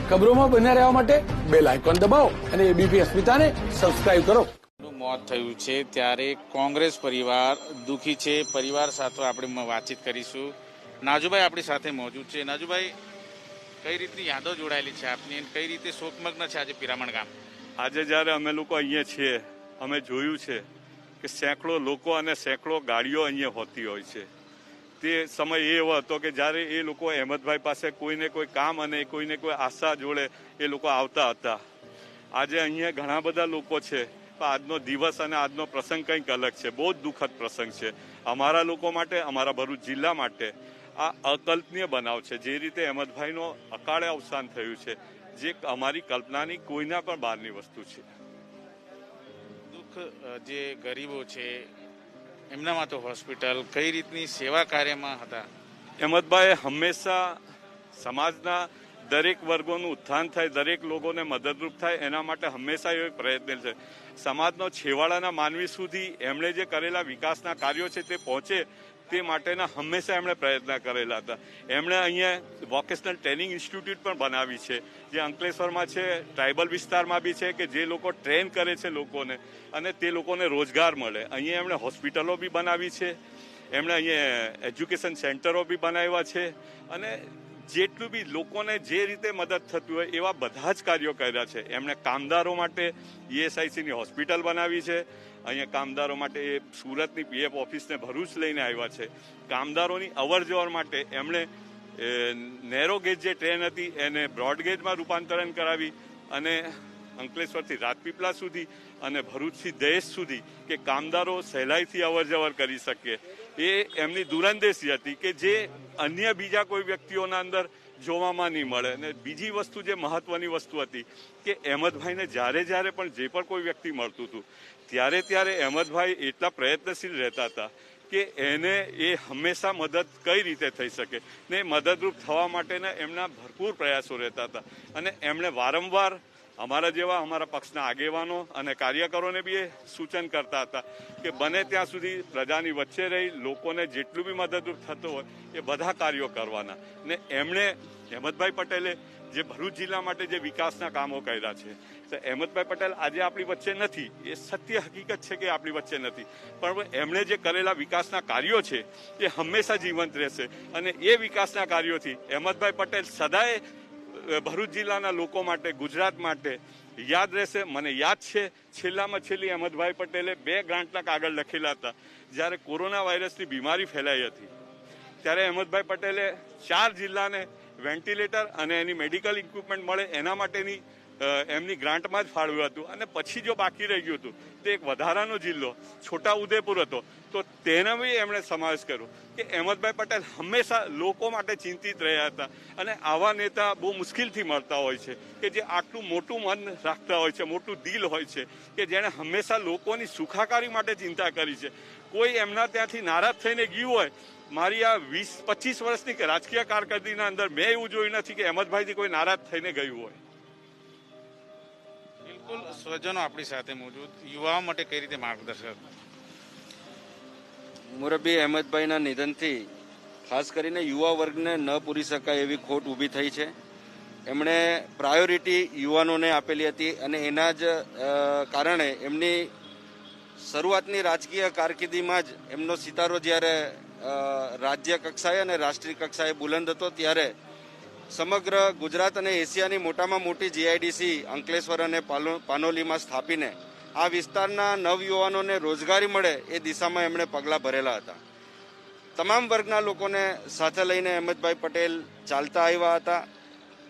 ખબરોમાં બન્યા રહેવા માટે બેલ આઇકોન દબાવો અને એબીપી અસ્મિતાને સબસ્ક્રાઇબ કરો. મોત થયું છે ત્યારે કોંગ્રેસ પરિવાર દુઃખી છે. પરિવાર સાથે આપણે વાતચીત કરીશું. નાજુભાઈ આપણી સાથે મોજૂદ છે. નાજુભાઈ, કઈ રીતની યાદો જોડાયેલી છે આપની, કઈ રીતે શોકમગ્ન છે આજે પિરામણ ગામ? આજે જ્યારે અમે લોકો અહીંયા છીએ, અમે જોયું છે કે સેંકડો લોકો અને સેંકડો ગાડીઓ અહીંયા હોતી હોય છે. તે સમય એવો હતો કે જ્યારે એ લોકો અહેમદભાઈ પાસે કોઈને કોઈ કામ અને કોઈને કોઈ આશા જોડે એ લોકો આવતા હતા. આજે અહીંયા ઘણા બધા લોકો છે, પણ આજનો દિવસ અને આજનો પ્રસંગ કંઈક અલગ છે. બહુ જ દુઃખદ પ્રસંગ છે અમારા લોકો માટે, અમારા ભરૂચ જિલ્લા માટે. આ અકલ્પનીય બનાવ છે. જે રીતે અહેમદભાઈનો અકાળે અવસાન થયું છે, જે અમારી કલ્પનાની કોઈના પણ બહારની વસ્તુ છે. દુઃખ જે ગરીબો છે એમનામાં તો હોસ્પિટલ, કઈ રીતની સેવા કાર્યમાં હતા? અહેમદભાઈ હંમેશા સમાજના દરેક વર્ગોનું ઉત્થાન થાય, દરેક લોકોને મદદરૂપ થાય, એના માટે હંમેશા એ પ્રયત્ન છે. સમાજનો છેવાડાના માનવી સુધી એમણે જે કરેલા વિકાસના કાર્યો છે તે પહોંચે તે માટેના હંમેશા એમણે પ્રયત્ન કરેલા હતા. એમણે અહીંયા વોકેશનલ ટ્રેનિંગ ઇન્સ્ટિટ્યૂટ પણ બનાવી છે, જે અંકલેશ્વરમાં છે, ટ્રાઇબલ વિસ્તારમાં બી છે, કે જે લોકો ટ્રેન કરે છે લોકોને અને તે લોકોને રોજગાર મળે. અહીંયા એમણે હોસ્પિટલો બી બનાવી છે, એમણે અહીંયા એજ્યુકેશન સેન્ટરો બી બનાવ્યા છે, અને જેટલું બી લોકોને જે રીતે મદદ થતી હોય એવા બધા જ કાર્યો કર્યા છે. એમણે કામદારો માટે ESICની હોસ્પિટલ બનાવી છે. અહીંયા કામદારો માટે એ સુરતની PF ઓફિસને ભરૂચ લઈને આવ્યા છે. કામદારોની અવર જવર માટે એમણે નેરો ગેજ જે ટ્રેન હતી એને બ્રોડ ગેજમાં રૂપાંતરણ કરાવી અને અંકલેશ્વરથી રાજપીપળા સુધી અને ભરૂચથી દહેજ સુધી કે કામદારો સહેલાઈથી અવર જવર કરી શકે. એ એમની દૂરંદેશી હતી કે જે અન્ય બીજા કોઈ વ્યક્તિઓના અંદર જોવામાં નહીં મળે. અને બીજી વસ્તુ જે મહત્વની વસ્તુ હતી કે અહેમદભાઈને જ્યારે જ્યારે પણ જે પણ કોઈ વ્યક્તિ મળતું હતું ત્યારે અહેમદભાઈ એટલા પ્રયત્નશીલ રહેતા હતા કે એને એ હંમેશા મદદ કઈ રીતે થઈ શકે ને મદદરૂપ થવા માટેના એમના ભરપૂર પ્રયાસો રહેતા હતા. અને એમણે વારંવાર અમારા પક્ષના આગેવાનો અને કાર્યકરોને બી એ સૂચન કરતા હતા કે બને ત્યાં સુધી પ્રજાની વચ્ચે રહી લોકોને જેટલું બી મદદરૂપ થતો હોય એ બધા કાર્યો કરવાના. ને એમણે અહેમદભાઈ પટેલે જે ભરૂચ જિલ્લા માટે જે વિકાસના કામો કર્યા છે, તો અહેમદભાઈ પટેલ આજે આપણી વચ્ચે નથી, એ સત્ય હકીકત છે કે આપણી વચ્ચે નથી, પણ એમણે જે કરેલા વિકાસના કાર્યો છે એ હંમેશા જીવંત રહેશે. અને એ વિકાસના કાર્યોથી અહેમદભાઈ પટેલ સદાય ભરૂચ જિલ્લાના લોકો માટે, ગુજરાત માટે યાદ રહેશે. મને યાદ છે છેલ્લામાં છેલ્લી અહેમદભાઈ પટેલે 2 ગ્રાન્ટના કાગળ લખેલા હતા. જ્યારે કોરોના વાયરસની બીમારી ફેલાઈ હતી ત્યારે અહેમદભાઈ પટેલે 4 જિલ્લાને વેન્ટિલેટર અને એની મેડિકલ ઇક્વિપમેન્ટ મળે એના માટેની એમની ગ્રાન્ટમાં જ ફાળવ્યું હતું. અને પછી જો બાકી રહી ગયું હતું તે એક વધારાનો જિલ્લો છોટા ઉદેપુર હતો, તો તેનો બી એમણે સમાવેશ કર્યો. કે અહેમદભાઈ પટેલ હંમેશા લોકો માટે ચિંતિત રહ્યા હતા. અને આવા નેતા બહુ મુશ્કેલથી મળતા હોય છે કે જે આટલું મોટું મન રાખતા હોય છે, મોટું દિલ હોય છે, કે જેણે હંમેશા લોકોની સુખાકારી માટે ચિંતા કરી છે. કોઈ એમના ત્યાંથી નારાજ થઈને ગયું હોય, મારી આ 20-25 વર્ષની રાજકીય કારકિર્દીના અંદર મેં એવું જોયું નથી કે અહેમદભાઈથી કોઈ નારાજ થઈને ગયું હોય. બિલકુલ, સ્વજનો આપણી સાથે મોજૂદ. યુવાઓ માટે કઈ રીતે માર્ગદર્શક? મુરબ્બી અહેમદભાઈના નિધનથી ખાસ કરીને યુવા વર્ગને ન પૂરી શકાય એવી ખોટ ઊભી થઈ છે. એમણે પ્રાયોરિટી યુવાનોને આપેલી હતી અને એના જ કારણે એમની શરૂઆતની રાજકીય કારકિર્દીમાં જ એમનો સિતારો જ્યારે રાજ્ય કક્ષાએ અને રાષ્ટ્રીય કક્ષાએ બુલંદ હતો ત્યારે સમગ્ર ગુજરાત અને એશિયાની મોટામાં મોટી GIDC અંકલેશ્વર અને પાનોલીમાં સ્થાપીને આ વિસ્તારના નવયુવાનોને રોજગારી મળે એ દિશામાં એમણે પગલાં ભરેલા હતા. તમામ વર્ગના લોકોને સાથે લઈને અહેમદભાઈ પટેલ ચાલતા આવ્યા હતા.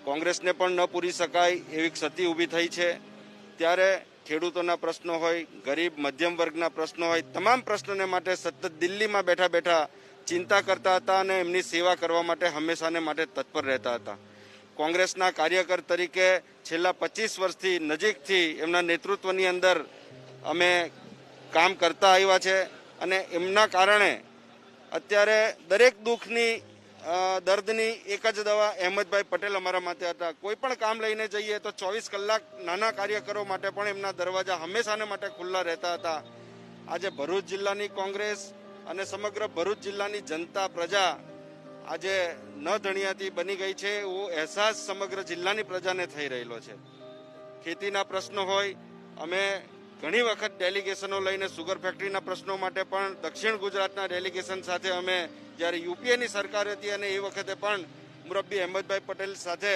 કોંગ્રેસને પણ ન પૂરી શકાય એવી ક્ષતિ ઊભી થઈ છે. ત્યારે ખેડૂતોના પ્રશ્નો હોય, ગરીબ મધ્યમ વર્ગના પ્રશ્નો હોય, તમામ પ્રશ્નોને માટે સતત દિલ્હીમાં બેઠા બેઠા ચિંતા કરતા હતા અને એમની સેવા કરવા માટે હંમેશાને માટે તત્પર રહેતા હતા. કોંગ્રેસના કાર્યકર તરીકે છેલ્લા 25 વર્ષથી નજીકથી એમના નેતૃત્વની અંદર અમે કામ કરતા આવ્યા છે અને એમના કારણે અત્યારે દરેક દુઃખની દર્દની એક જ દવા અહેમદભાઈ પટેલ અમારા માટે હતા. કોઈ પણ કામ લઈને જઈએ તો 24 કલાક નાના કાર્યકરો માટે પણ એમના દરવાજા હંમેશાને માટે ખુલ્લા રહેતા હતા. આજે ભરૂચ જિલ્લાની કોંગ્રેસ અને સમગ્ર ભરૂચ જિલ્લાની જનતા પ્રજા આજે ન ધણિયાતી બની ગઈ છે એવો અહેસાસ સમગ્ર જિલ્લાની પ્રજાને થઈ રહેલો છે. ખેતીના પ્રશ્નો હોય, અમે ઘણી વખત ડેલિગેશનો લઈને સુગર ફેક્ટરીના પ્રશ્નો માટે પણ દક્ષિણ ગુજરાતના ડેલિગેશન સાથે અમે જ્યારે યુપીએની સરકાર હતી અને એ વખતે પણ મુરબ્બી અહેમદભાઈ પટેલ સાથે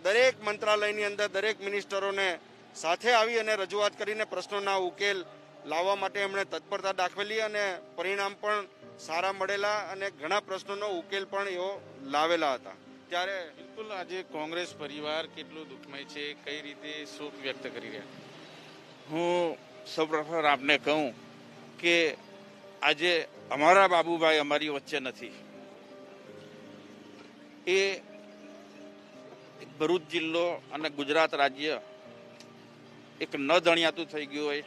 દરેક મંત્રાલયની અંદર દરેક મિનિસ્ટરોને સાથે આવી અને રજૂઆત કરીને પ્રશ્નોના ઉકેલ લાવવા માટે એમણે તત્પરતા દાખવેલી અને પરિણામ પણ સારા મળેલા અને ઘણા પ્રશ્નોનો ઉકેલ પણ એવો લાવેલા હતા. ત્યારે બિલકુલ આજે કોંગ્રેસ પરિવાર કેટલું દુઃખમય છે, કઈ રીતે શોક વ્યક્ત કરી રહ્યા? હું સૌપ્રથમ આપને કહું કે આજે અમારા બાબુભાઈ અમારી વચ્ચે નથી. એ ભરૂચ જિલ્લો અને ગુજરાત રાજ્ય એક ન ધણિયાતું થઈ ગયું હોય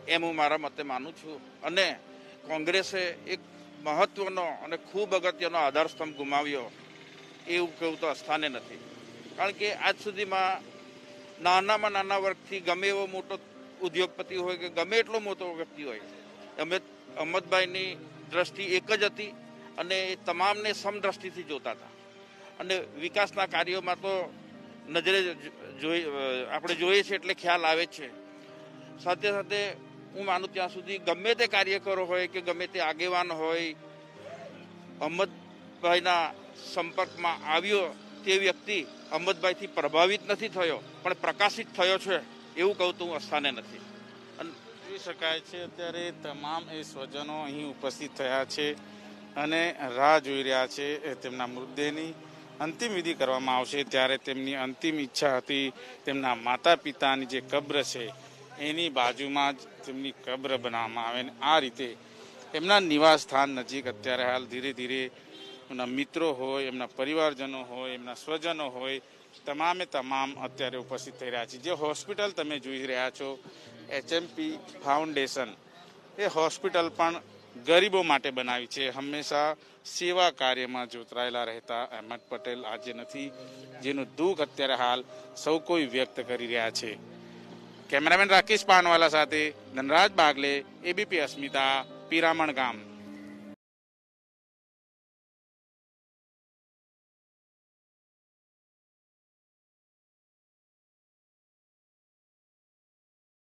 એમ હું મારા મતે માનું છું. અને કોંગ્રેસે એક મહત્વનો અને ખૂબ અગત્યનો આધારસ્તંભ ગુમાવ્યો એવું કહું તો અસ્થાને નથી. કારણ કે આજ સુધીમાં નાનામાં નાના વર્ગથી ગમે એવો મોટો ઉદ્યોગપતિ હોય કે ગમે એટલો મોટો વ્યક્તિ હોય, અહમદભાઈની દ્રષ્ટિ એક જ હતી અને એ તમામને સમદ્રષ્ટિથી જોતા હતા. અને વિકાસના કાર્યોમાં તો નજરે આપણે જોઈએ છીએ એટલે ખ્યાલ આવે છે. સાથે સાથે હું માનું ત્યાં સુધી ગમે તે કાર્યકરો હોય કે ગમે તે આગેવાન હોય, અહમદભાઈના સંપર્કમાં આવ્યો તે વ્યક્તિ અહમદભાઈથી પ્રભાવિત નથી થયો પણ પ્રકાશિત થયો છે એવું કહું તો હું અસ્થાને નથી. અને જોઈ શકાય છે અત્યારે તમામ એ સ્વજનો અહીં ઉપસ્થિત થયા છે અને રાહ જોઈ રહ્યા છે તેમના મૃતદેહની અંતિમ વિધિ કરવામાં આવશે. ત્યારે તેમની અંતિમ ઈચ્છા હતી તેમના માતા પિતાની જે કબ્ર છે એની બાજુમાં જ તેમની કબ્ર બનાવવામાં આવે. આ રીતે એમના નિવાસ સ્થાન નજીક અત્યારે હાલ ધીરે ધીરે એમના મિત્રો હોય, એમના પરિવારજનો હોય, એમના સ્વજનો હોય, તમામે તમામ અત્યારે ઉપસ્થિત થઈ રહ્યા છે. જે હોસ્પિટલ તમે જોઈ રહ્યા છો એચએમપી ફાઉન્ડેશન, એ હોસ્પિટલ પણ ગરીબો માટે બનાવી છે. હંમેશા સેવા કાર્યમાં જોતરાયેલા રહેતા અહેમદ પટેલ આજે નથી, જેનું દુઃખ અત્યારે હાલ સૌ કોઈ વ્યક્ત કરી રહ્યા છે. કેમેરામેન રાકેશ પાનવાલા સાથે ધનરાજ બાગલે, એબીપી અસ્મિતા, પીરામણ ગામ.